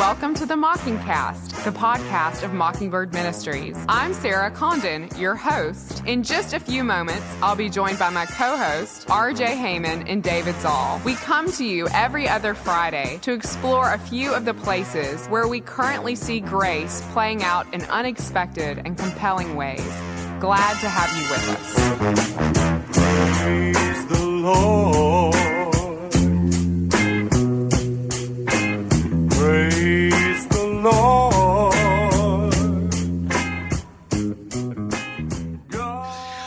Welcome to the Mockingcast, the podcast of Mockingbird Ministries. I'm Sarah Condon, your host. In just a few moments, I'll be joined by my co-host, RJ Heyman and David Zoll. We come to you every other Friday to explore a few of the places where we currently see grace playing out in unexpected and compelling ways. Glad to have you with us. Praise the Lord. Praise the Lord.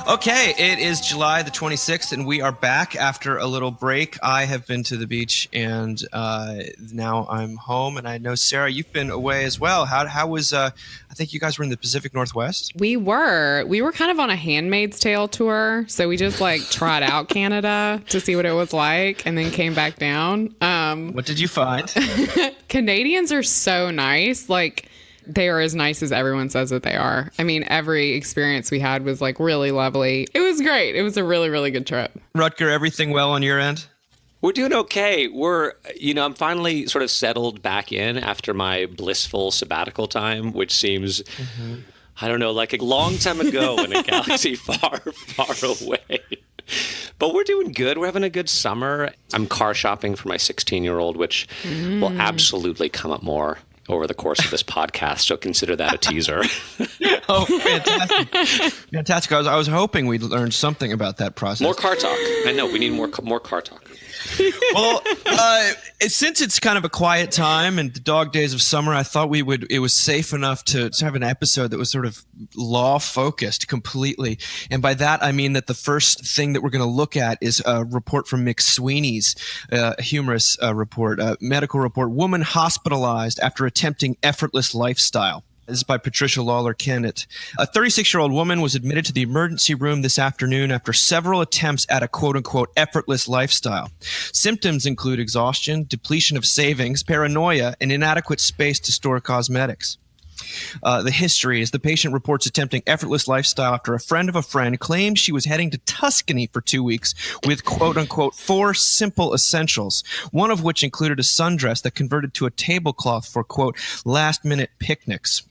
Okay, it is July the 26th, and we are back after a little break. I have been to the beach, and now I'm home. And I know, Sarah, you've been away as well. How was, I think you guys were in the Pacific Northwest? We were kind of on a Handmaid's Tale tour. So we just tried out Canada to see what it was like and then came back down. What did you find? Canadians are so nice. They are as nice as everyone says that they are. I mean, every experience we had was really lovely. It was great. It was a really, really good trip. Rutger, everything well on your end? We're doing okay. I'm finally sort of settled back in after my blissful sabbatical time, which seems, I don't know, like a long time ago in a galaxy far, far away. But we're doing good. We're having a good summer. I'm car shopping for my 16-year-old, which will absolutely come up more over the course of this podcast, so consider that a teaser. Oh, fantastic. Fantastic. I was hoping we'd learn something about that process. More car talk. I know, we need more car talk. Well, since it's kind of a quiet time and the dog days of summer, I thought it was safe enough to have an episode that was sort of law-focused completely. And by that, I mean that the first thing that we're going to look at is a report from McSweeney's, a humorous report, a medical report, woman hospitalized after attempting effortless lifestyle. This is by Patricia Lawler-Kennett. A 36-year-old woman was admitted to the emergency room this afternoon after several attempts at a quote-unquote effortless lifestyle. Symptoms include exhaustion, depletion of savings, paranoia, and inadequate space to store cosmetics. The history is the patient reports attempting effortless lifestyle after a friend of a friend claimed she was heading to Tuscany for 2 weeks with quote-unquote 4 simple essentials, one of which included a sundress that converted to a tablecloth for quote last-minute picnics.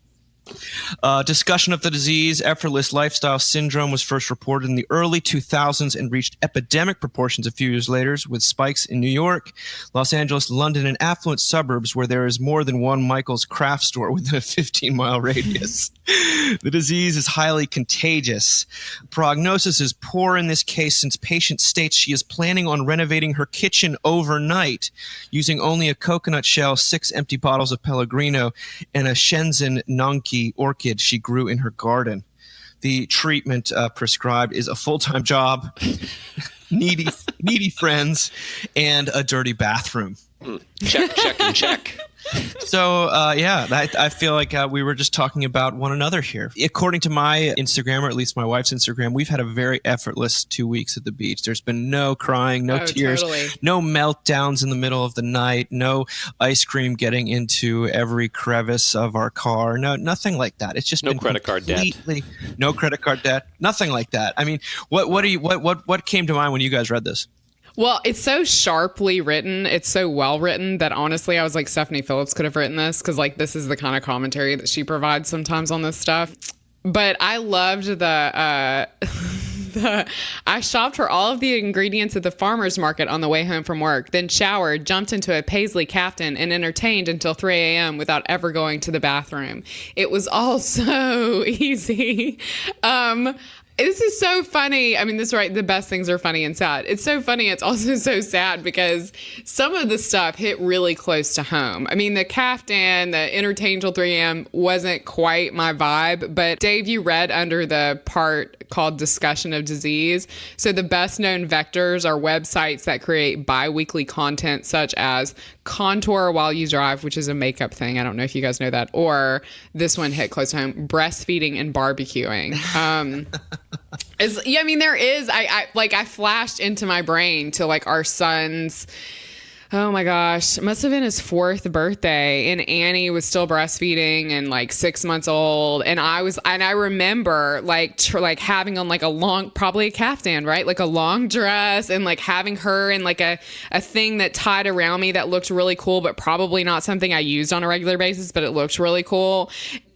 Discussion of the disease, effortless lifestyle syndrome, was first reported in the early 2000s and reached epidemic proportions a few years later, with spikes in New York, Los Angeles, London, and affluent suburbs where there is more than one Michael's craft store within a 15-mile radius. The disease is highly contagious. Prognosis is poor in this case since patient states she is planning on renovating her kitchen overnight using only a coconut shell, 6 empty bottles of Pellegrino, and a Shenzhen Nongki orchid she grew in her garden. The treatment prescribed is a full-time job, needy friends, and a dirty bathroom. Check, and check. So, I feel like we were just talking about one another here. According to my Instagram, or at least my wife's Instagram, we've had a very effortless 2 weeks at the beach. There's been no crying, no tears, totally. No meltdowns in the middle of the night, no ice cream getting into every crevice of our car, nothing like that. It's just no been credit card debt. No credit card debt, nothing like that. I mean, what came to mind when you guys read this? Well, it's so sharply written. It's so well written that honestly, I was like, Stephanie Phillips could have written this because this is the kind of commentary that she provides sometimes on this stuff. But I loved the I shopped for all of the ingredients at the farmer's market on the way home from work, then showered, jumped into a Paisley Captain, and entertained until 3 a.m. without ever going to the bathroom. It was all so easy. This is so funny. I mean, this is right. The best things are funny and sad. It's so funny. It's also so sad because some of the stuff hit really close to home. I mean, the caftan, the entertain till 3 a.m. wasn't quite my vibe. But Dave, you read under the part called Discussion of Disease. So the best known vectors are websites that create bi-weekly content such as Contour While You Drive, which is a makeup thing. I don't know if you guys know that. Or this one hit close to home, breastfeeding and barbecuing. There is. I flashed into my brain to our son's Oh my gosh. It must have been his 4th birthday. And Annie was still breastfeeding and like 6 months old. And I remember like having on like a long, probably a caftan, right? Like a long dress, and like having her in like a thing that tied around me that looked really cool, but probably not something I used on a regular basis, but it looked really cool.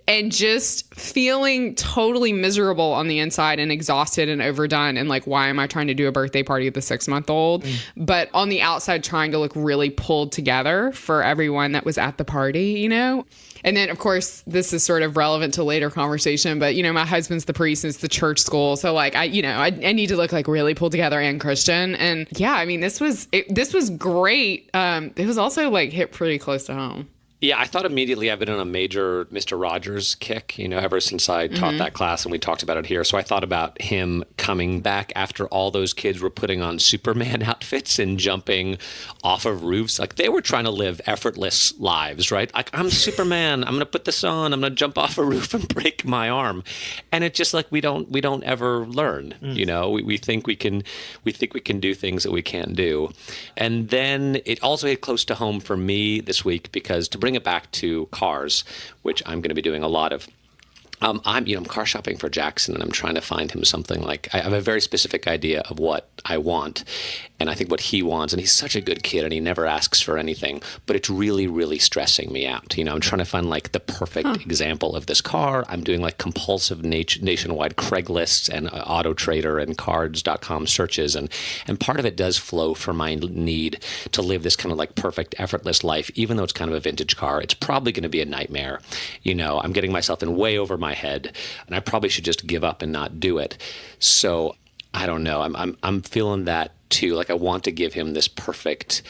And just feeling totally miserable on the inside and exhausted and overdone. And like, why am I trying to do a birthday party with a 6-month-old? But on the outside, trying to look really pulled together for everyone that was at the party, you know? And then, of course, this is sort of relevant to later conversation, but, you know, my husband's the priest and it's the church school. So like, I need to look like really pulled together and Christian. And yeah, I mean, this was great. It was also like hit pretty close to home. Yeah, I thought immediately I've been on a major Mr. Rogers kick, you know, ever since I taught that class, and we talked about it here. So I thought about him coming back after all those kids were putting on Superman outfits and jumping off of roofs. Like, they were trying to live effortless lives, right? Like, I'm Superman. I'm going to put this on. I'm going to jump off a roof and break my arm. And it's just like we don't ever learn. You know, we think we can do things that we can't do. And then it also hit close to home for me this week, because to bring it back to cars, which I'm going to be doing a lot of. I'm car shopping for Jackson, and I'm trying to find him something like, I have a very specific idea of what I want, and I think what he wants, and he's such a good kid, and he never asks for anything, but it's really, really stressing me out. You know, I'm trying to find like the perfect example of this car. I'm doing like compulsive nationwide Craigslist and Auto Trader and Cards.com searches, and part of it does flow from my need to live this kind of like perfect, effortless life, even though it's kind of a vintage car. It's probably going to be a nightmare. You know, I'm getting myself in way over my head, and I probably should just give up and not do it. So I don't know. I'm feeling that too. Like, I want to give him this perfect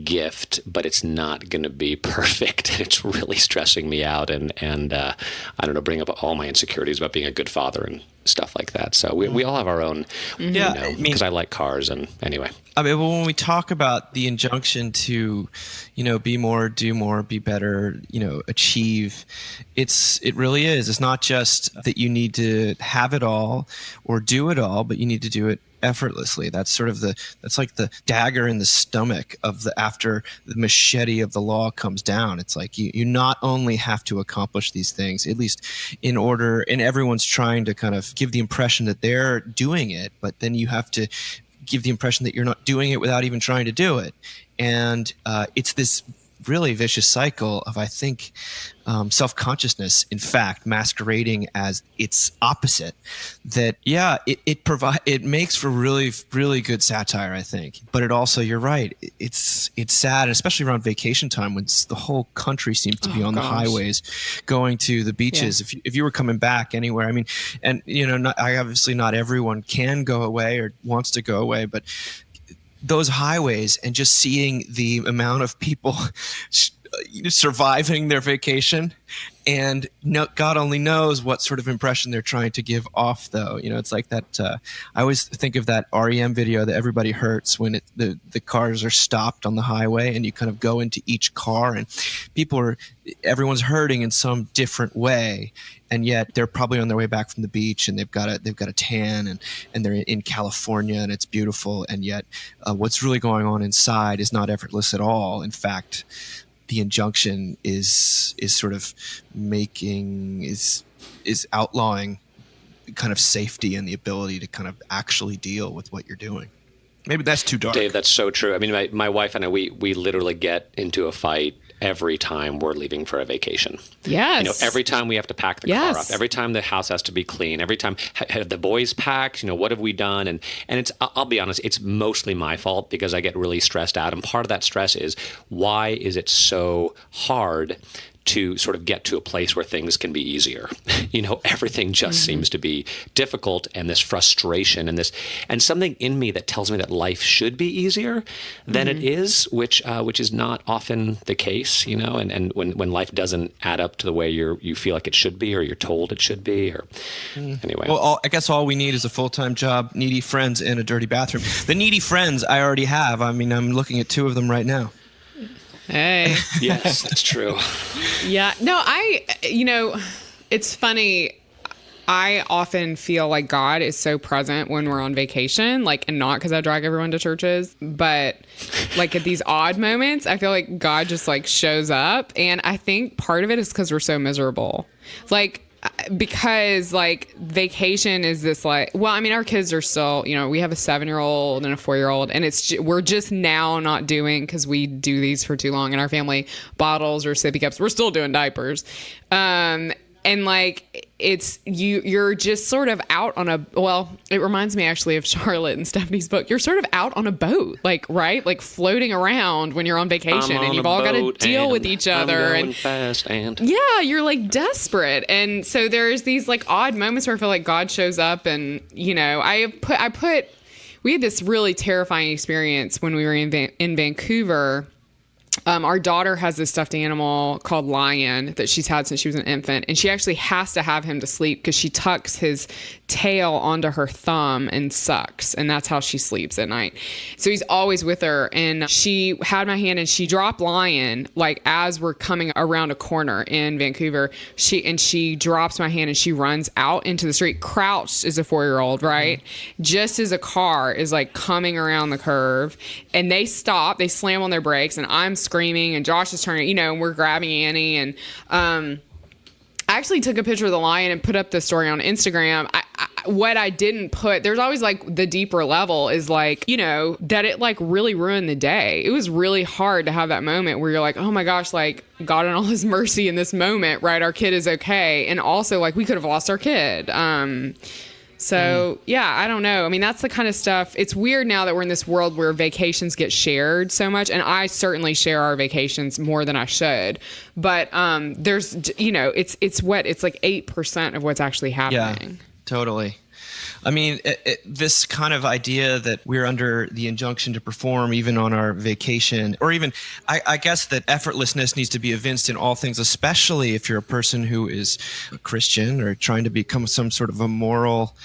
gift, but it's not going to be perfect, and it's really stressing me out. And I don't know, bring up all my insecurities about being a good father and stuff like that. So we all have our own, because I like cars. And anyway. I mean, when we talk about the injunction to, you know, be more, do more, be better, you know, achieve, it really is. It's not just that you need to have it all or do it all, but you need to do it effortlessly. That's sort of that's like the dagger in the stomach of after the machete of the law comes down. It's like you not only have to accomplish these things, at least and everyone's trying to kind of give the impression that they're doing it, but then you have to give the impression that you're not doing it without even trying to do it. And it's this really vicious cycle of, I think, self-consciousness, in fact, masquerading as its opposite. That, it makes for really, really good satire, I think. But it also, you're right, it's sad, especially around vacation time when the whole country seems to be on the highways, going to the beaches. Yeah. If you were coming back anywhere, I mean, and you know, obviously not everyone can go away or wants to go away, but those highways and just seeing the amount of people surviving their vacation, and God only knows what sort of impression they're trying to give off, though. You know, it's like that. I always think of that REM video that Everybody Hurts, when the cars are stopped on the highway and you kind of go into each car and everyone's hurting in some different way. And yet they're probably on their way back from the beach, and they've got a tan, and they're in California, and it's beautiful. And yet what's really going on inside is not effortless at all. In fact, the injunction is sort of is outlawing kind of safety and the ability to kind of actually deal with what you're doing. Maybe that's too dark. Dave, that's so true. I mean, my wife and I, we literally get into a fight every time we're leaving for a vacation. Yes. You know, every time we have to pack the car up, every time the house has to be clean, every time have the boys packed, you know, what have we done? And it's, I'll be honest, it's mostly my fault because I get really stressed out. And part of that stress is, why is it so hard to sort of get to a place where things can be easier? You know, everything just seems to be difficult, and this frustration and something in me that tells me that life should be easier than it is, which is not often the case, you know, and when life doesn't add up to the way you feel like it should be, or you're told it should be, or anyway. Well, I guess all we need is a full-time job, needy friends, and a dirty bathroom. The needy friends I already have. I mean, I'm looking at 2 of them right now. Hey. Yes, that's true. Yeah. No, it's funny. I often feel like God is so present when we're on vacation, like, and not because I drag everyone to churches, but like at these odd moments, I feel like God just like shows up. And I think part of it is because we're so miserable. Like, because like vacation is this like, well, I mean, our kids are still, you know, we have a 7-year-old and a 4-year-old, and we're just now not doing, because we do these for too long in our family, bottles or sippy cups. We're still doing diapers. And like, it's you're just sort of out on it reminds me actually of Charlotte and Stephanie's book. You're sort of out on a boat, like, right? Like floating around when you're on vacation, and you've all got to deal with each other. And fast and yeah, you're like desperate. And so there's these like odd moments where I feel like God shows up, and, you know, we had this really terrifying experience when we were in Vancouver. Our daughter has this stuffed animal called Lion that she's had since she was an infant, and she actually has to have him to sleep because she tucks his tail onto her thumb and sucks, and that's how she sleeps at night. So he's always with her, and she had my hand and she dropped Lion like as we're coming around a corner in Vancouver. She drops my hand and she runs out into the street, crouched as a 4-year-old, right? Just as a car is like coming around the curve, and they stop, they slam on their brakes, and I'm screaming, and Josh is turning, you know, and we're grabbing Annie, and I actually took a picture of the lion and put up the story on Instagram. What I didn't put, there's always like the deeper level is like, you know, that it like really ruined the day. It was really hard to have that moment where you're like, oh my gosh, like God in all his mercy in this moment, right? Our kid is okay. And also like we could have lost our kid. So yeah, I don't know. I mean, that's the kind of stuff. It's weird now that we're in this world where vacations get shared so much. And I certainly share our vacations more than I should. But there's, you know, it's like 8% of what's actually happening. Yeah, totally. I mean, this kind of idea that we're under the injunction to perform even on our vacation, or even, I guess that effortlessness needs to be evinced in all things, especially if you're a person who is a Christian or trying to become some sort of a moral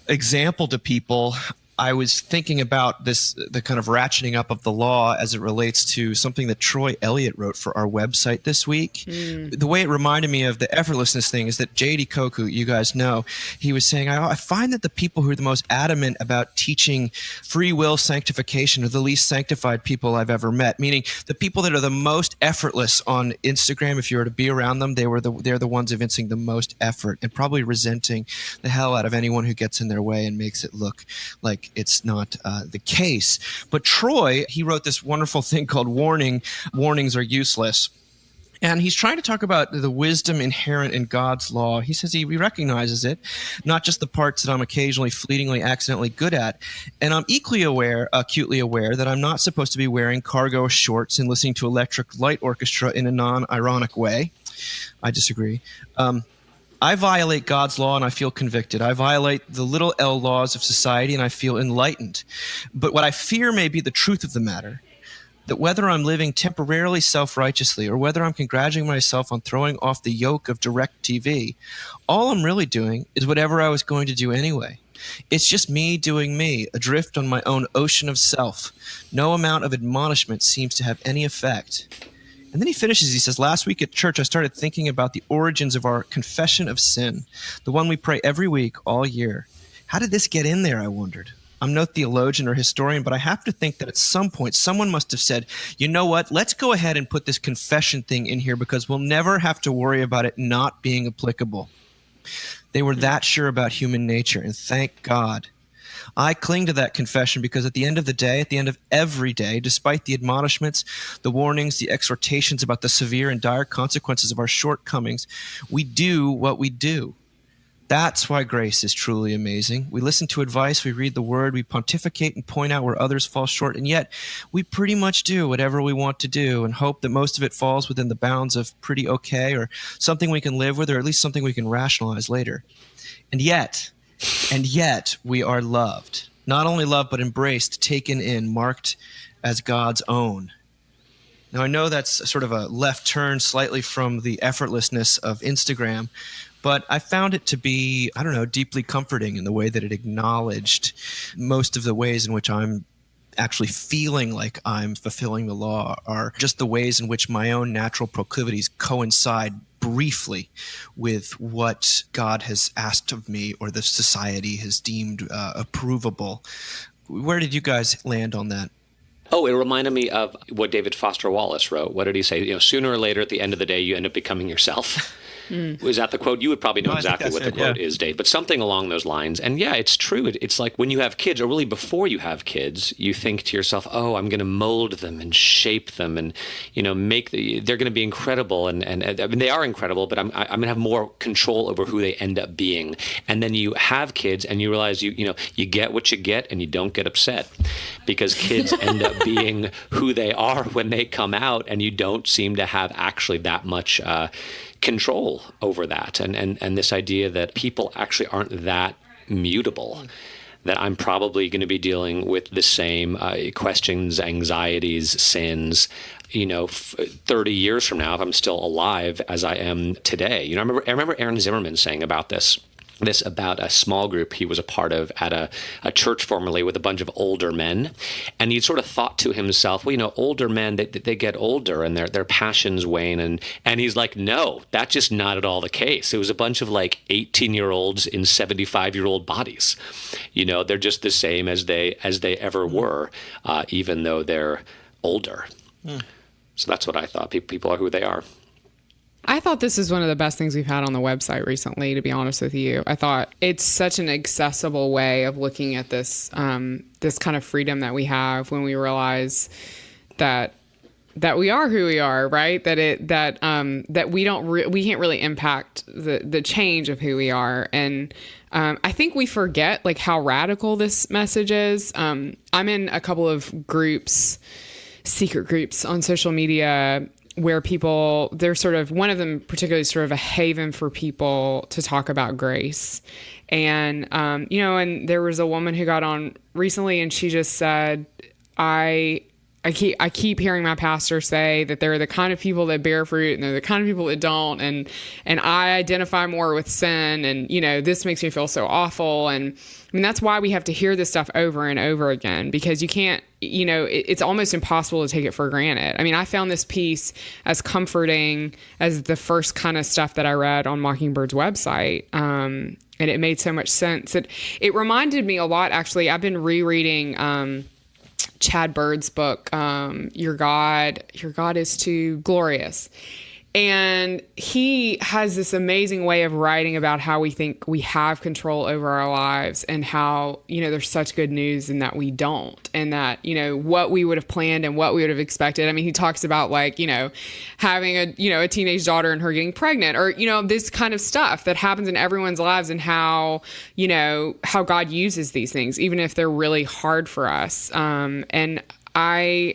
example to people. I was thinking about the kind of ratcheting up of the law as it relates to something that Troy Elliott wrote for our website this week. The way it reminded me of the effortlessness thing is that J.D. Koku, you guys know, he was saying, I find that the people who are the most adamant about teaching free will sanctification are the least sanctified people I've ever met, meaning the people that are the most effortless on Instagram. If you were to be around them, they're the ones evincing the most effort and probably resenting the hell out of anyone who gets in their way and makes it look like it's not the case. But Troy, he wrote this wonderful thing called Warnings Are Useless. And he's trying to talk about the wisdom inherent in God's law. He says he recognizes it, not just the parts that I'm occasionally fleetingly accidentally good at. And I'm acutely aware that I'm not supposed to be wearing cargo shorts and listening to Electric Light Orchestra in a non-ironic way. I disagree. I violate God's law and I feel convicted. I violate the little L laws of society and I feel enlightened. But what I fear may be the truth of the matter, that whether I'm living temporarily self-righteously or whether I'm congratulating myself on throwing off the yoke of direct TV, all I'm really doing is whatever I was going to do anyway. It's just me doing me, adrift on my own ocean of self. No amount of admonishment seems to have any effect. And then he finishes, he says, last week at church, I started thinking about the origins of our confession of sin, the one we pray every week all year. How did this get in there, I wondered. I'm no theologian or historian, but I have to think that at some point someone must have said, you know what, let's go ahead and put this confession thing in here because we'll never have to worry about it not being applicable. They were that sure about human nature, and thank God. I cling to that confession because at the end of the day, at the end of every day, despite the admonishments, the warnings, the exhortations about the severe and dire consequences of our shortcomings, we do what we do. That's why grace is truly amazing. We listen to advice, we read the word, we pontificate and point out where others fall short, and yet we pretty much do whatever we want to do and hope that most of it falls within the bounds of pretty okay or something we can live with or at least something we can rationalize later. And yet we are loved. Not only loved, but embraced, taken in, marked as God's own. Now, I know that's sort of a left turn slightly from the effortlessness of Instagram, but I found it to be, I don't know, deeply comforting in the way that it acknowledged most of the ways in which I'm actually feeling like I'm fulfilling the law are just the ways in which my own natural proclivities coincide briefly with what God has asked of me or the society has deemed approvable. Where did you guys land on that? Oh, it reminded me of what David Foster Wallace wrote. What did he say? Sooner or later, at the end of the day, you end up becoming yourself. Was that the quote? You would probably know exactly what the quote is, Dave, but something along those lines. And yeah, it's true. It's like when you have kids, or really before you have kids, you think to yourself, oh, I'm going to mold them and shape them and, they're going to be incredible. And I mean, they are incredible, but I'm going to have more control over who they end up being. And then you have kids and you realize you get what you get and you don't get upset because kids end up being who they are when they come out, and you don't seem to have actually that much control over that, and this idea that people actually aren't that mutable, that I'm probably going to be dealing with the same questions, anxieties, sins, 30 years from now, if I'm still alive, as I am today. I remember Aaron Zimmerman saying about this about a small group he was a part of at a church formerly with a bunch of older men. And he sort of thought to himself, well, older men, they get older and their passions wane. And he's like, no, that's just not at all the case. It was a bunch of like 18-year-olds in 75-year-old bodies. They're just the same as they ever were, even though they're older. So that's what I thought. People are who they are. I thought this is one of the best things we've had on the website recently, to be honest with you. I thought it's such an accessible way of looking at this this kind of freedom that we have when we realize that we are who we are, right? That we can't really impact the change of who we are. And I think we forget like how radical this message is. I'm in a couple of groups, secret groups on social media, where they're sort of, one of them particularly sort of a haven for people to talk about grace. And, and there was a woman who got on recently and she just said, I keep hearing my pastor say that they're the kind of people that bear fruit and they're the kind of people that don't. And I identify more with sin. And, this makes me feel so awful. And I mean, that's why we have to hear this stuff over and over again, because you can't, it's almost impossible to take it for granted. I mean, I found this piece as comforting as the first kind of stuff that I read on Mockingbird's website. And it made so much sense. It reminded me a lot, actually. I've been rereading, Chad Bird's book, Your God is Too Glorious. And he has this amazing way of writing about how we think we have control over our lives and how, there's such good news and that we don't. And that, what we would have planned and what we would have expected. I mean, he talks about like, having a teenage daughter and her getting pregnant or, this kind of stuff that happens in everyone's lives and how God uses these things, even if they're really hard for us. And I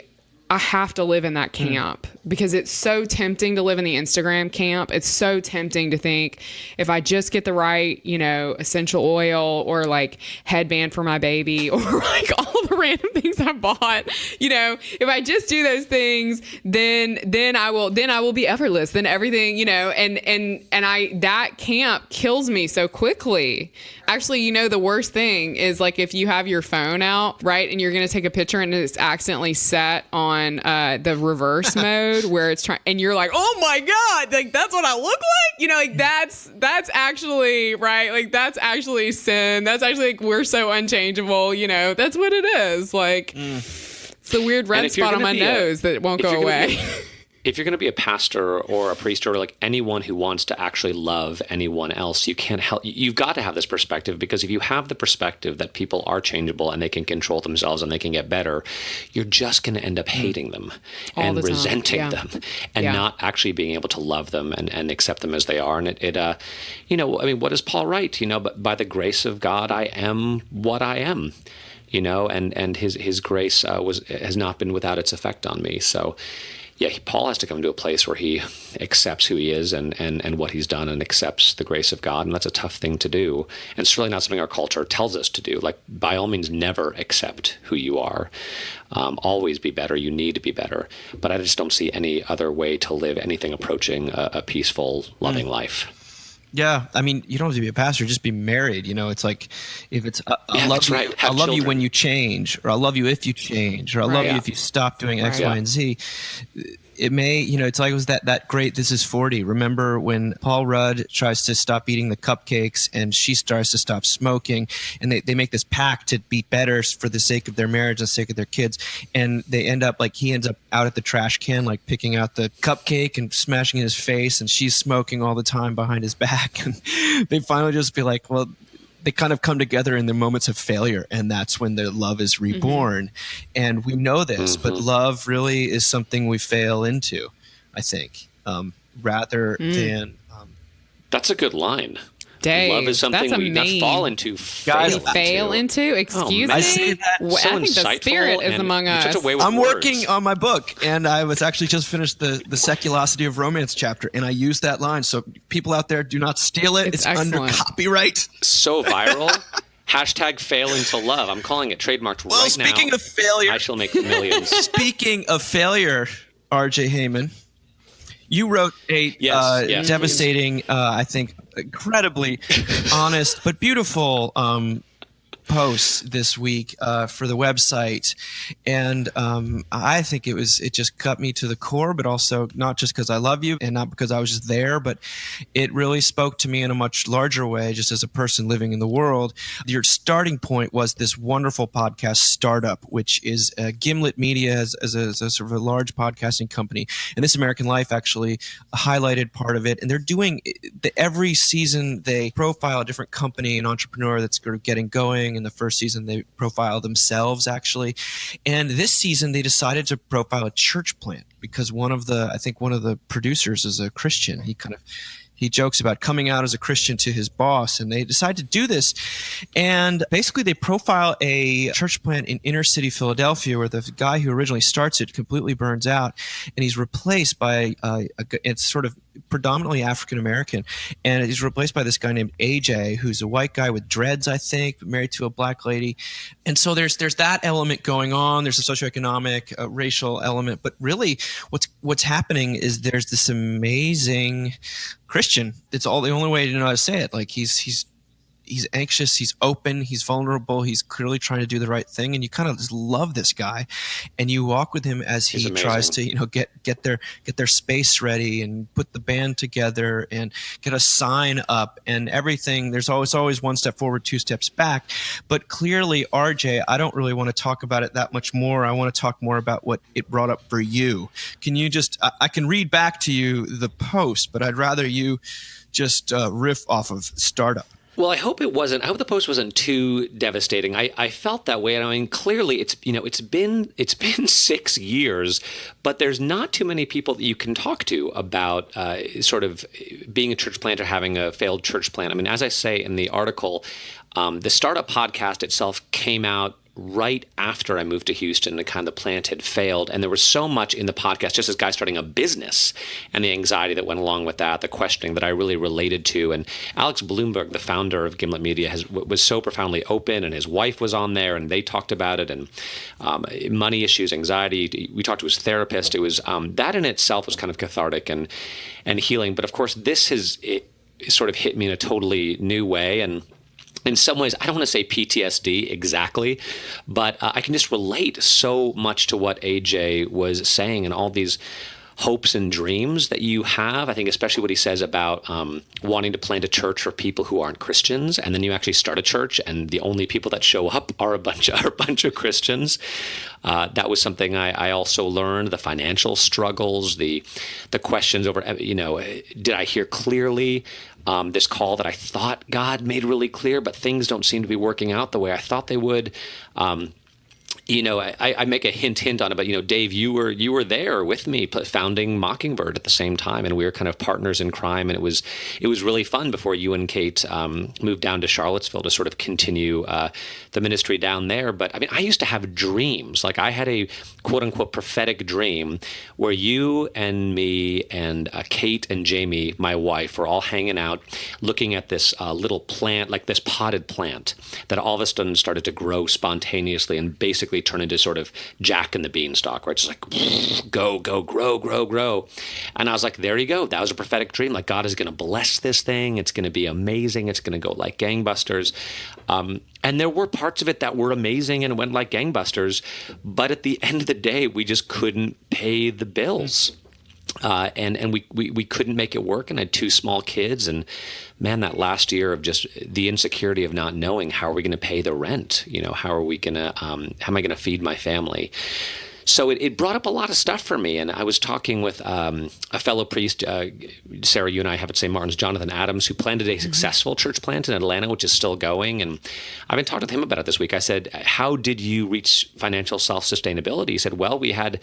have to live in that camp because it's so tempting to live in the Instagram camp. It's so tempting to think if I just get the right, essential oil or like headband for my baby or like all the random things I bought, if I just do those things, then I will be effortless. Then everything, that camp kills me so quickly. Actually, the worst thing is like if you have your phone out, right, and you're going to take a picture and it's accidentally set on the reverse mode where it's trying, and you're like, oh my God, like that's what I look like, that's actually right, like that's actually sin. That's actually like we're so unchangeable, that's what it is. Like it's the weird red spot on my nose that won't go away. If you're going to be a pastor or a priest or like anyone who wants to actually love anyone else, you can't help. You've got to have this perspective, because if you have the perspective that people are changeable and they can control themselves and they can get better, you're just going to end up hating them and resenting them and not actually being able to love them and accept them as they are. And what does Paul write? But by the grace of God, I am what I am. And his grace has not been without its effect on me. So. Yeah, Paul has to come to a place where he accepts who he is and what he's done and accepts the grace of God. And that's a tough thing to do. And it's really not something our culture tells us to do. Like, by all means, never accept who you are. Always be better. You need to be better. But I just don't see any other way to live anything approaching a peaceful, loving life. Yeah, I mean, you don't have to be a pastor; just be married. It's like if it's I love you, right. I love you when you change, or I love you if you change, or I love you if you stop doing X, Y, and Z. it may, it's like it was that great This Is 40. Remember when Paul Rudd tries to stop eating the cupcakes and she starts to stop smoking, and they make this pact to be better for the sake of their marriage and the sake of their kids, and they end up he ends up out at the trash can, picking out the cupcake and smashing it in his face, and she's smoking all the time behind his back, and they finally just be like, well, they kind of come together in their moments of failure, and that's when their love is reborn. And we know this, but love really is something we fail into, I think, rather than. That's a good line. Dave, love is something that's we not fall into. Fail into? Excuse me? I say that so I think the spirit is among us. Such a way with I'm words. working on my book, and I was actually just finished the Seculosity of Romance chapter, and I used that line. So people out there, do not steal it. It's under copyright. So viral. Hashtag fail into love. I'm calling it trademarked Well, right now. speaking of failure, I shall make millions. Speaking of failure, R.J. Heyman, you wrote a devastating, I think, incredibly honest but beautiful post this week for the website, and I think it just cut me to the core, but also not just because I love you and not because I was just there, but it really spoke to me in a much larger way, just as a person living in the world. Your starting point was this wonderful podcast Startup, which is Gimlet Media as a sort of a large podcasting company, and This American Life actually highlighted part of it, and they're doing every season they profile a different company, an entrepreneur that's sort of getting going. In the first season, they profile themselves, actually. And this season, they decided to profile a church plant because one of the producers is a Christian. He jokes about coming out as a Christian to his boss, and they decide to do this. And basically, they profile a church plant in inner city Philadelphia where the guy who originally starts it completely burns out, and he's replaced by it's sort of predominantly African American, and he's replaced by this guy named AJ, who's a white guy with dreads, I think, married to a black lady. And so there's that element going on. There's a socioeconomic, racial element, but really, what's happening is there's this amazing Christian. It's all the only way to know how to say it. He's anxious, he's open, he's vulnerable, he's clearly trying to do the right thing, and you kind of just love this guy, and you walk with him as he tries to get their space ready and put the band together and get a sign up and everything. There's always one step forward, two steps back, but clearly, RJ, I don't really want to talk about it that much more. I want to talk more about what it brought up for you. Can you just I can read back to you the post, but I'd rather you just riff off of Startup. Well, I hope the post wasn't too devastating. I felt that way. And I mean, clearly it's been 6 years, but there's not too many people that you can talk to about sort of being a church plant or having a failed church plant. I mean, as I say in the article, the Startup podcast itself came out right after I moved to Houston and kind of the plant had failed. And there was so much in the podcast, just as guys starting a business and the anxiety that went along with that, the questioning that I really related to. And Alex Bloomberg, the founder of Gimlet Media, was so profoundly open, and his wife was on there and they talked about it, and money issues, anxiety. We talked to his therapist. It was that in itself was kind of cathartic and healing. But of course, it sort of hit me in a totally new way. And in some ways, I don't want to say PTSD exactly, but I can just relate so much to what AJ was saying and all these hopes and dreams that you have. I think especially what he says about wanting to plant a church for people who aren't Christians, and then you actually start a church, and the only people that show up are a bunch of Christians. That was something I also learned. The financial struggles, the questions over, did I hear clearly? This call that I thought God made really clear, but things don't seem to be working out the way I thought they would. I make a hint on it, but Dave, you were there with me founding Mockingbird at the same time, and we were kind of partners in crime, and it was really fun before you and Kate moved down to Charlottesville to sort of continue the ministry down there. But I mean, I used to have dreams. Like I had a quote unquote prophetic dream where you and me and Kate and Jamie, my wife, were all hanging out looking at this little plant, like this potted plant that all of a sudden started to grow spontaneously and basically turn into sort of Jack and the Beanstalk, where it's just like, go, grow. And I was like, there you go. That was a prophetic dream. Like God is going to bless this thing. It's going to be amazing. It's going to go like gangbusters. And there were parts of it that were amazing and went like gangbusters. But at the end of the day, we just couldn't pay the bills. And we couldn't make it work, and I had two small kids, and man, that last year of just the insecurity of not knowing how are we going to pay the rent, how are we going to how am I going to feed my family? So it brought up a lot of stuff for me. And I was talking with a fellow priest, Sarah, you and I have at St. Martin's, Jonathan Adams, who planted a successful church plant in Atlanta, which is still going. And I've been talking to him about it this week. I said, how did you reach financial self-sustainability? He said, well, we had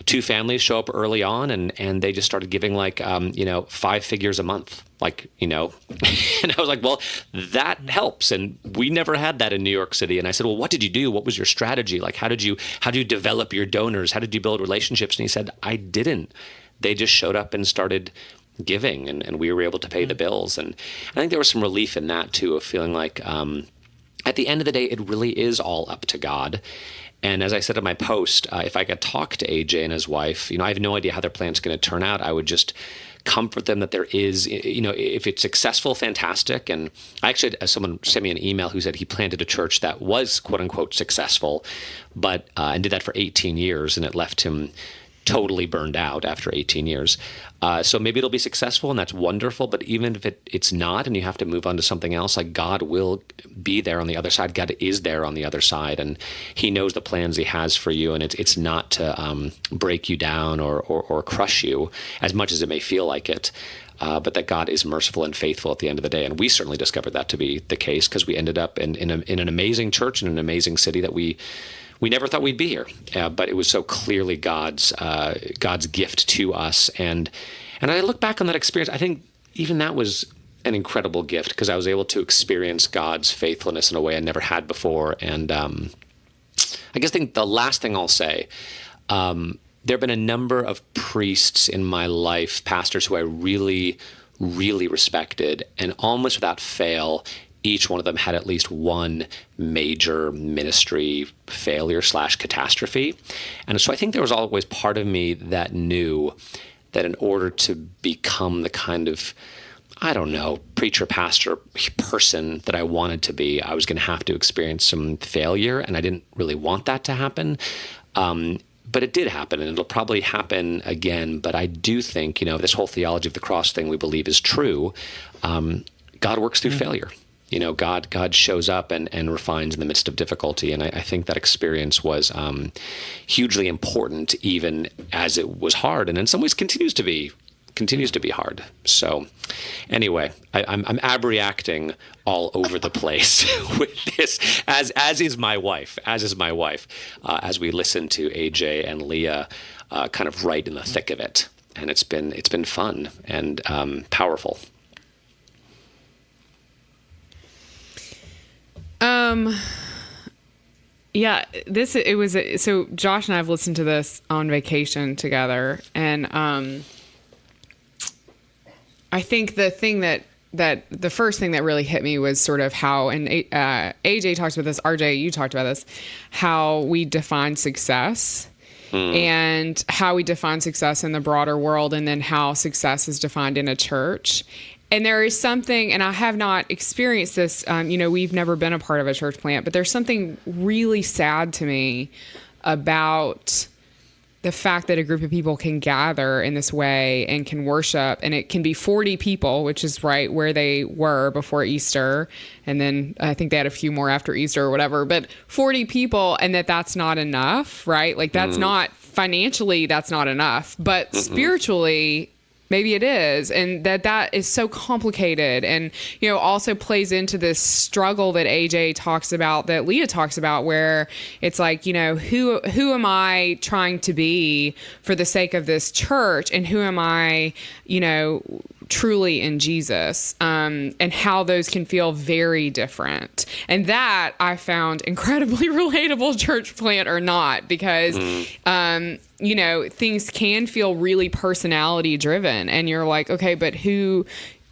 two families show up early on, and they just started giving 5 figures a month. And I was like, well, that helps. And we never had that in New York City. And I said, well, what did you do? What was your strategy? How did you develop your donors? How did you build relationships? And he said, I didn't. They just showed up and started giving, and we were able to pay the bills. And I think there was some relief in that too, of feeling like at the end of the day, it really is all up to God. And as I said in my post, if I could talk to AJ and his wife, I have no idea how their plan's going to turn out. I would just comfort them that there is, if it's successful, fantastic. And I actually had someone sent me an email who said he planted a church that was quote unquote successful, but and did that for 18 years, and it left him totally burned out after 18 years. So maybe it'll be successful, and that's wonderful. But even if it's not, and you have to move on to something else, God will be there on the other side. God is there on the other side, and He knows the plans He has for you. And it's not to break you down or crush you, as much as it may feel like it. But that God is merciful and faithful at the end of the day. And we certainly discovered that to be the case, because we ended up in an amazing church in an amazing city that we never thought we'd be here, but it was so clearly God's gift to us. And I look back on that experience, I think even that was an incredible gift, because I was able to experience God's faithfulness in a way I never had before. And I guess the last thing I'll say, there have been a number of priests in my life, pastors who I really, really respected, and almost without fail, each one of them had at least one major ministry failure / catastrophe. And so I think there was always part of me that knew that in order to become the kind of, preacher, pastor, person that I wanted to be, I was going to have to experience some failure. And I didn't really want that to happen. But it did happen, and it'll probably happen again. But I do think, this whole theology of the cross thing we believe is true. God works through failure. God shows up and refines in the midst of difficulty. And I think that experience was hugely important, even as it was hard, and in some ways continues to be hard. So anyway, I'm abreacting all over the place with this, as is my wife, as we listen to AJ and Leah kind of right in the thick of it. And it's been fun and powerful. So Josh and I have listened to this on vacation together, and I think the thing that the first thing that really hit me was sort of how, and AJ talked about this, RJ, you talked about this, how we define success. And how we define success in the broader world, and then how success is defined in a church. And there is something, and I have not experienced this, we've never been a part of a church plant, but there's something really sad to me about the fact that a group of people can gather in this way and can worship, and it can be 40 people, which is right where they were before Easter. And then I think they had a few more after Easter or whatever, but 40 people, and that's not enough, right? That's not financially, that's not enough, but spiritually, maybe it is. And that is so complicated, and, also plays into this struggle that AJ talks about, that Leah talks about, where it's like, who am I trying to be for the sake of this church? And who am I, truly in Jesus, and how those can feel very different. And that I found incredibly relatable, church plant or not, because, things can feel really personality driven, and you're like, okay, but who,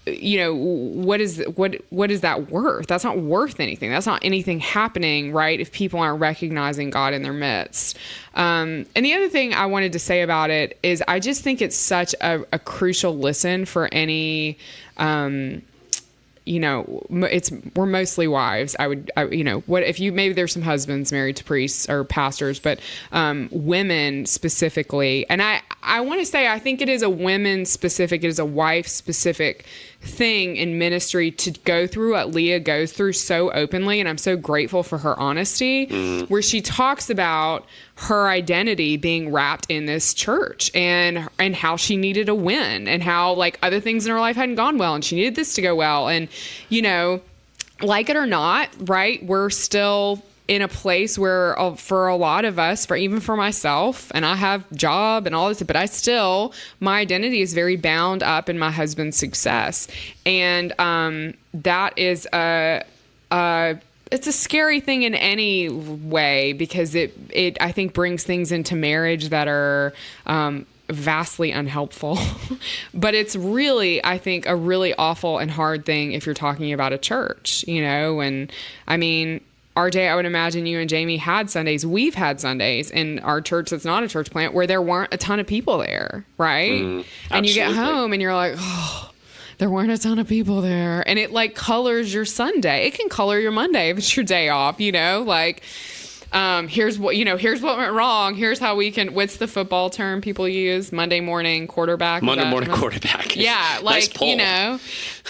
what is that worth? That's not worth anything. That's not anything happening, right, if people aren't recognizing God in their midst. And the other thing I wanted to say about it is I just think it's such a crucial listen for any we're mostly wives. What if maybe there's some husbands married to priests or pastors, but women specifically. And I want to say, I think it is a women specific, it is a wife specific thing in ministry to go through what Leah goes through so openly. And I'm so grateful for her honesty, where she talks about her identity being wrapped in this church and how she needed a win and how like other things in her life hadn't gone well and she needed this to go well. And, like it or not, right, we're still in a place where for a lot of us, even for myself, and I have job and all this, but my identity is very bound up in my husband's success. And that is it's a scary thing in any way, because it I think brings things into marriage that are vastly unhelpful. But it's really, I think, a really awful and hard thing if you're talking about a church, and I mean, RJ, I would imagine you and Jamie had Sundays. We've had Sundays in our church that's not a church plant where there weren't a ton of people there, right? And you get home and you're like, oh, there weren't a ton of people there. And it like colors your Sunday. It can color your Monday if it's your day off, like, here's what went wrong. Here's how we can, what's the football term people use? Monday morning quarterback. Quarterback. Yeah. Like, nice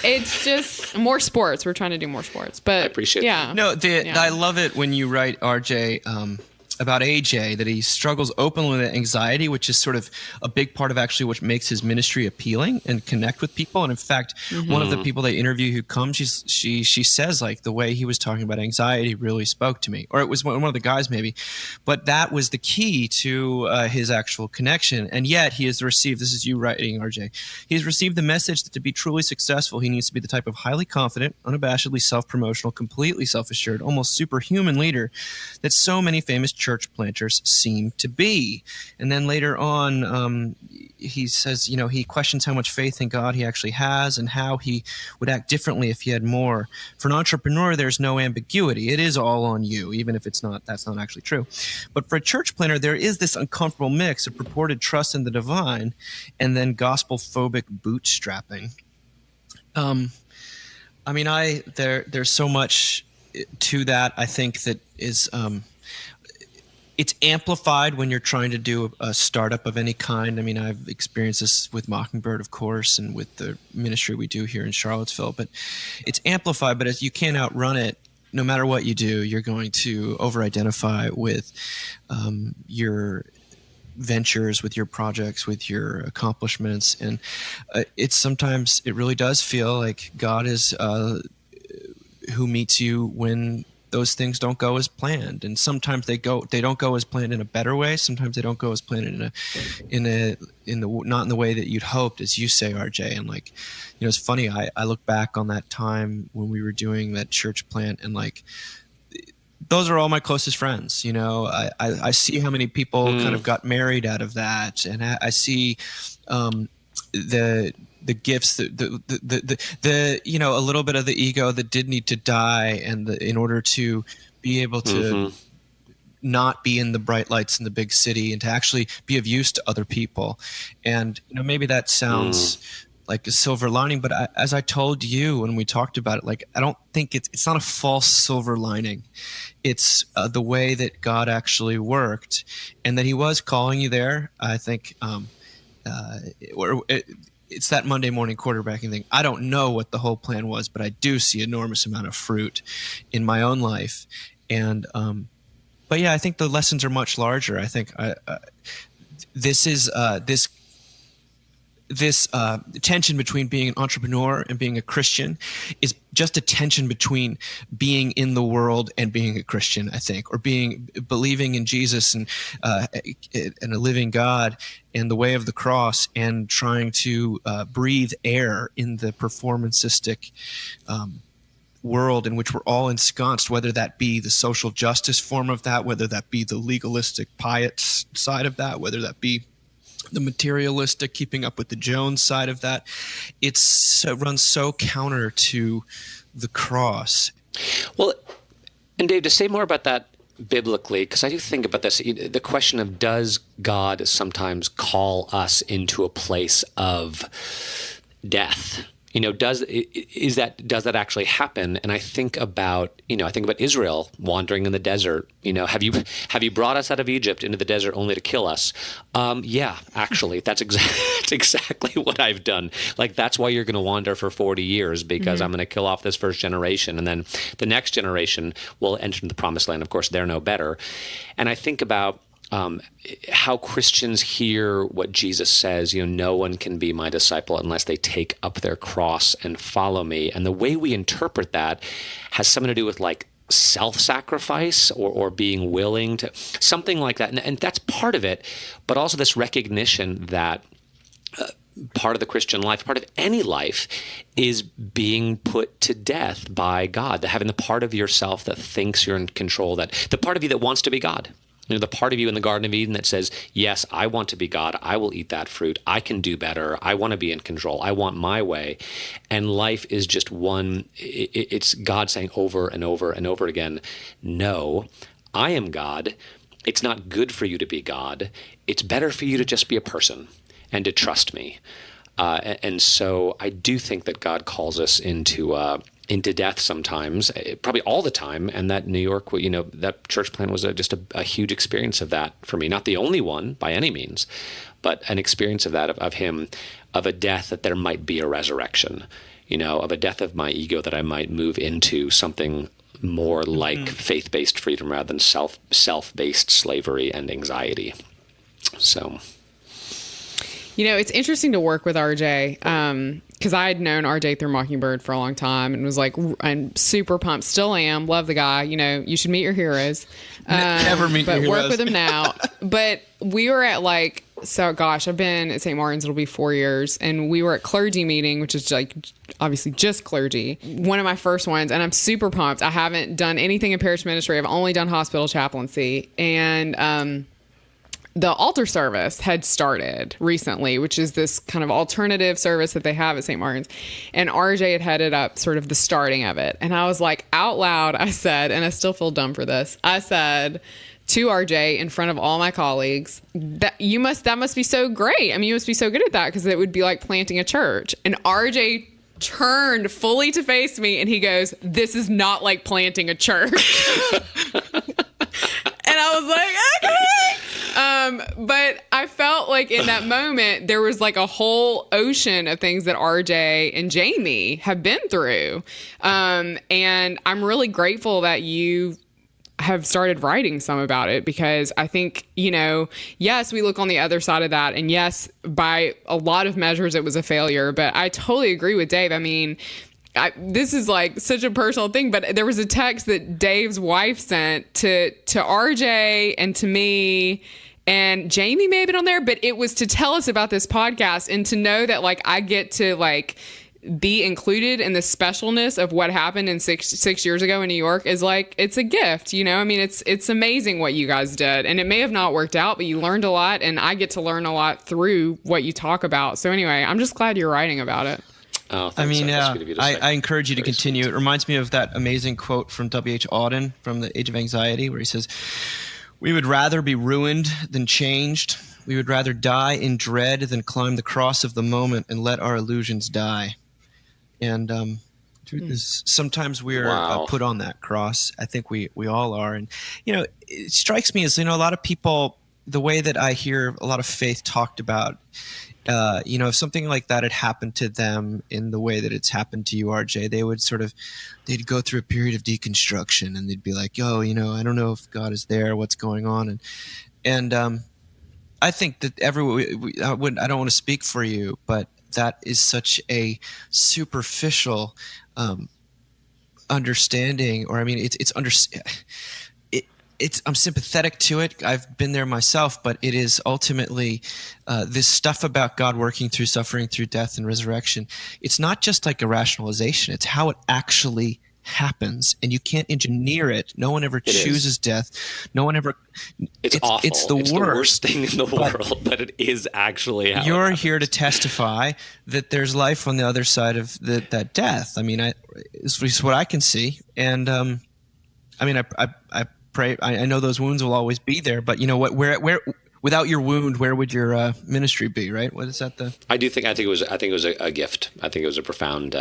it's just more sports. We're trying to do more sports, but I appreciate that. No, I love it when you write, RJ, about AJ, that he struggles openly with anxiety, which is sort of a big part of actually what makes his ministry appealing and connect with people. And in fact, one of the people they interview who comes, she says like the way he was talking about anxiety really spoke to me, or it was one of the guys maybe, but that was the key to his actual connection. And yet he has received, this is you writing, RJ, he has received the message that to be truly successful, he needs to be the type of highly confident, unabashedly self-promotional, completely self-assured, almost superhuman leader that so many famous church planters seem to be. And then later on, he says, he questions how much faith in God he actually has and how he would act differently if he had more. For an entrepreneur, there's no ambiguity. It is all on you, even if that's not actually true. But for a church planter, there is this uncomfortable mix of purported trust in the divine and then gospel-phobic bootstrapping. There's so much to that, I think, that is it's amplified when you're trying to do a startup of any kind. I mean, I've experienced this with Mockingbird, of course, and with the ministry we do here in Charlottesville. But it's amplified, but as you can't outrun it. No matter what you do, you're going to over-identify with your ventures, with your projects, with your accomplishments. And sometimes it really does feel like God is who meets you when those things don't go as planned, and sometimes they don't go as planned in a better way. Sometimes they don't go as planned not in the way that you'd hoped, as you say, RJ. And like, it's funny. I look back on that time when we were doing that church plant, and like, those are all my closest friends. I see how many people kind of got married out of that, and I see the gifts, the a little bit of the ego that did need to die, and in order to be able to not be in the bright lights in the big city and to actually be of use to other people. And maybe that sounds like a silver lining, but as I told you when we talked about it, like, I don't think it's not a false silver lining. It's the way that God actually worked, and that he was calling you there. I think it's that Monday morning quarterbacking thing. I don't know what the whole plan was, but I do see enormous amount of fruit in my own life. And, but yeah, I think the lessons are much larger. I think this is this tension between being an entrepreneur and being a Christian is just a tension between being in the world and being a Christian, I think, or believing in Jesus and a living God and the way of the cross, and trying to breathe air in the performancistic world in which we're all ensconced, whether that be the social justice form of that, whether that be the legalistic piet side of that, whether that be the materialistic keeping up with the Jones side of that. It runs so counter to the cross. Well, and Dave, to say more about that biblically, because I do think about this, the question of, does God sometimes call us into a place of death? does that actually happen? And I think about Israel wandering in the desert. Have you brought us out of Egypt into the desert only to kill us? Yeah, actually, that's exactly what I've done. Like, that's why you're going to wander for 40 years, because I'm going to kill off this first generation, and then the next generation will enter the promised land. Of course, they're no better. And I think about how Christians hear what Jesus says, no one can be my disciple unless they take up their cross and follow me. And the way we interpret that has something to do with like self-sacrifice or being willing to, something like that. And that's part of it, but also this recognition that part of the Christian life, part of any life, is being put to death by God, having the part of yourself that thinks you're in control, that the part of you that wants to be God. The part of you in the Garden of Eden that says, yes, I want to be God. I will eat that fruit. I can do better. I want to be in control. I want my way. And life is just it's God saying over and over and over again, no, I am God. It's not good for you to be God. It's better for you to just be a person and to trust me. And so I do think that God calls us into death sometimes, probably all the time. And that New York, that church plant was just a huge experience of that for me. Not the only one by any means, but an experience of that, of him, of a death that there might be a resurrection, of a death of my ego, that I might move into something more like faith-based freedom rather than self-based slavery and anxiety. So... it's interesting to work with RJ because I had known RJ through Mockingbird for a long time and was like, I'm super pumped. Still am. Love the guy. You should meet your heroes. Never meet your heroes. But work with him now. But we were at I've been at St. Martin's. It'll be 4 years. And we were at clergy meeting, which is like obviously just clergy. One of my first ones. And I'm super pumped. I haven't done anything in parish ministry. I've only done hospital chaplaincy. And, the altar service had started recently, which is this kind of alternative service that they have at St. Martin's. And RJ had headed up sort of the starting of it. And I was like, out loud, I said, and I still feel dumb for this, I said to RJ in front of all my colleagues, that must be so great. I mean, you must be so good at that, because it would be like planting a church. And RJ turned fully to face me and he goes, this is not like planting a church. And I was like, okay. But I felt like in that moment, there was like a whole ocean of things that RJ and Jamie have been through. And I'm really grateful that you have started writing some about it, because I think, yes, we look on the other side of that. And yes, by a lot of measures, it was a failure. But I totally agree with Dave. I mean, this is like such a personal thing, but there was a text that Dave's wife sent to RJ and to me, and Jamie may have been on there, but it was to tell us about this podcast and to know that like I get to like be included in the specialness of what happened in six years ago in New York is like, it's a gift, I mean, it's amazing what you guys did, and it may have not worked out, but you learned a lot, and I get to learn a lot through what you talk about. So anyway, I'm just glad you're writing about it. Oh, I mean, I encourage you to continue. It reminds me of that amazing quote from W.H. Auden from The Age of Anxiety, where he says, we would rather be ruined than changed. We would rather die in dread than climb the cross of the moment and let our illusions die. And sometimes we're put on that cross. I think we all are. And, it strikes me as, a lot of people, the way that I hear a lot of faith talked about, if something like that had happened to them in the way that it's happened to you, RJ, they'd go through a period of deconstruction, and they'd be like, I don't know if God is there, what's going on. And I think that I don't want to speak for you, but that is such a superficial understanding, or I mean, I'm sympathetic to it. I've been there myself, but it is ultimately this stuff about God working through suffering, through death and resurrection. It's not just like a rationalization. It's how it actually happens, and you can't engineer it. No one ever chooses death. No one ever. It's awful. It's the worst thing in the world, but it is actually how you're here to testify that there's life on the other side of that death. I mean, it's what I can see, and I mean, I pray. I know those wounds will always be there, but you know what? Without your wound, where would your ministry be? Right? What is that? I think it was a gift. I think it was a profound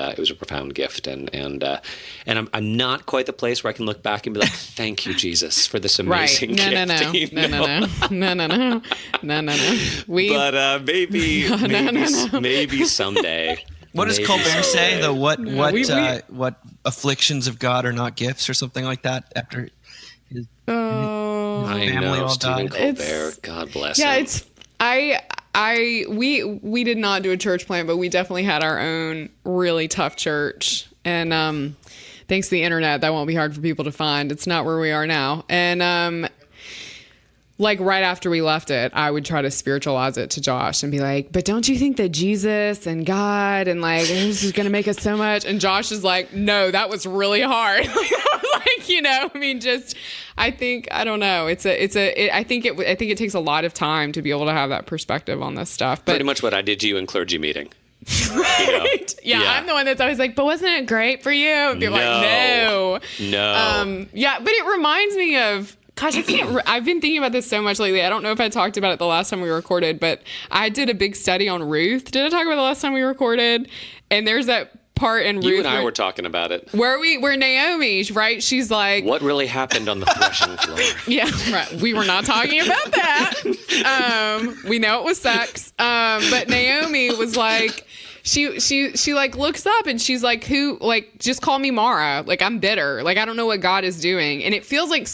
gift, and I'm not quite the place where I can look back and be like, thank you, Jesus, for this amazing gift. No. But maybe someday. What does Colbert say? The what afflictions of God are not gifts, or something like that? After his family all Stephen died. Colbert, God bless Yeah, him. we did not do a church plant, but we definitely had our own really tough church. And thanks to the internet, that won't be hard for people to find. It's not where we are now. And like right after we left it, I would try to spiritualize it to Josh and be like, but don't you think that Jesus and God and like this is going to make us so much? And Josh is like, no, that was really hard. Like, you know, I mean, I think, I don't know. I think it takes a lot of time to be able to have that perspective on this stuff. But pretty much what I did to you in clergy meeting. Right? Yeah, I'm the one that's always like, but wasn't it great for you? And people are like, no. Yeah, but it reminds me of, gosh, I've been thinking about this so much lately. I don't know if I talked about it the last time we recorded, but I did a big study on Ruth. Did I talk about the last time we recorded? And there's that part in Ruth. You and I were talking about it. Where Naomi, right? She's like, what really happened on the threshing floor? Yeah, right. We were not talking about that. We know it was sex. But Naomi was like, she like looks up and she's like, who, like, just call me Mara. Like, I'm bitter. Like, I don't know what God is doing. And it feels like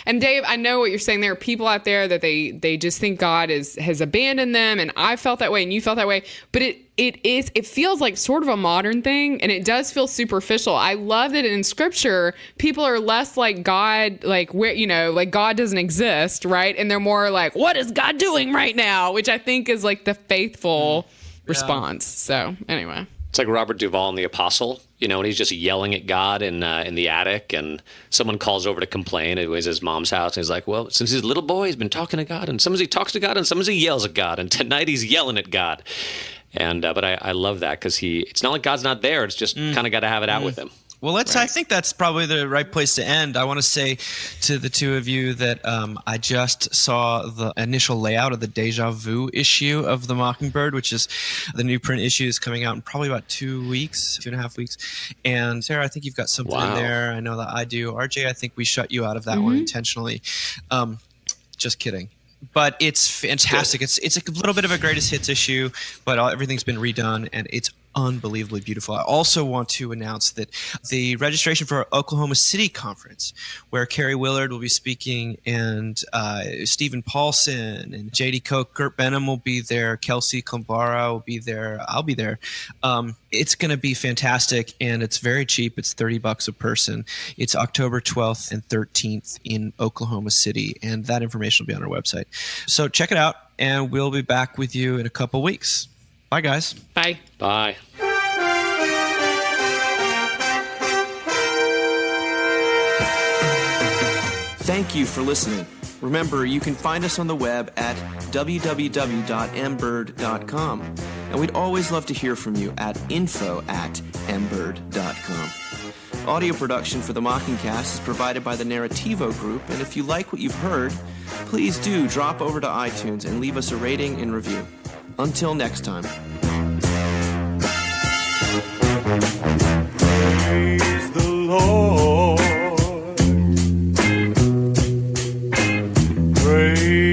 and Dave, I know what you're saying. There are people out there that they just think God has abandoned them. And I felt that way and you felt that way. But it feels like sort of a modern thing, and it does feel superficial. I love that in scripture, people are less like God, like where, you know, like God doesn't exist, right? And they're more like, what is God doing right now? Which I think is like the faithful response. So anyway. It's like Robert Duvall in The Apostle, you know, and he's just yelling at God in the attic, and someone calls over to complain. It was his mom's house, and he's like, well, since he's a little boy, he's been talking to God, and sometimes he talks to God, and sometimes he yells at God, and tonight he's yelling at God. And but I love that because it's not like God's not there. It's just kind of got to have it out with him. Well, I think that's probably the right place to end. I want to say to the two of you that I just saw the initial layout of the Deja Vu issue of the Mockingbird, which is the new print issue is coming out in probably about 2.5 weeks. And Sarah, I think you've got something in there. I know that I do. RJ, I think we shut you out of that one intentionally. Just kidding. But it's fantastic. Good. It's a little bit of a greatest hits issue, but everything's been redone, and it's unbelievably beautiful. I also want to announce that the registration for our Oklahoma City conference, where Carrie Willard will be speaking, and Stephen Paulson and J.D. Koch, Kurt Benham will be there, Kelsey Klambara will be there, I'll be there. It's going to be fantastic, and it's very cheap. It's $30 a person. It's October 12th and 13th in Oklahoma City, and that information will be on our website. So check it out, and we'll be back with you in a couple weeks. Bye, guys. Bye. Bye. Thank you for listening. Remember, you can find us on the web at www.mbird.com. And we'd always love to hear from you at info@mbird.com. Audio production for the Mockingcast is provided by the Narrativo Group, and if you like what you've heard, please do drop over to iTunes and leave us a rating and review. Until next time. Praise the Lord. Praise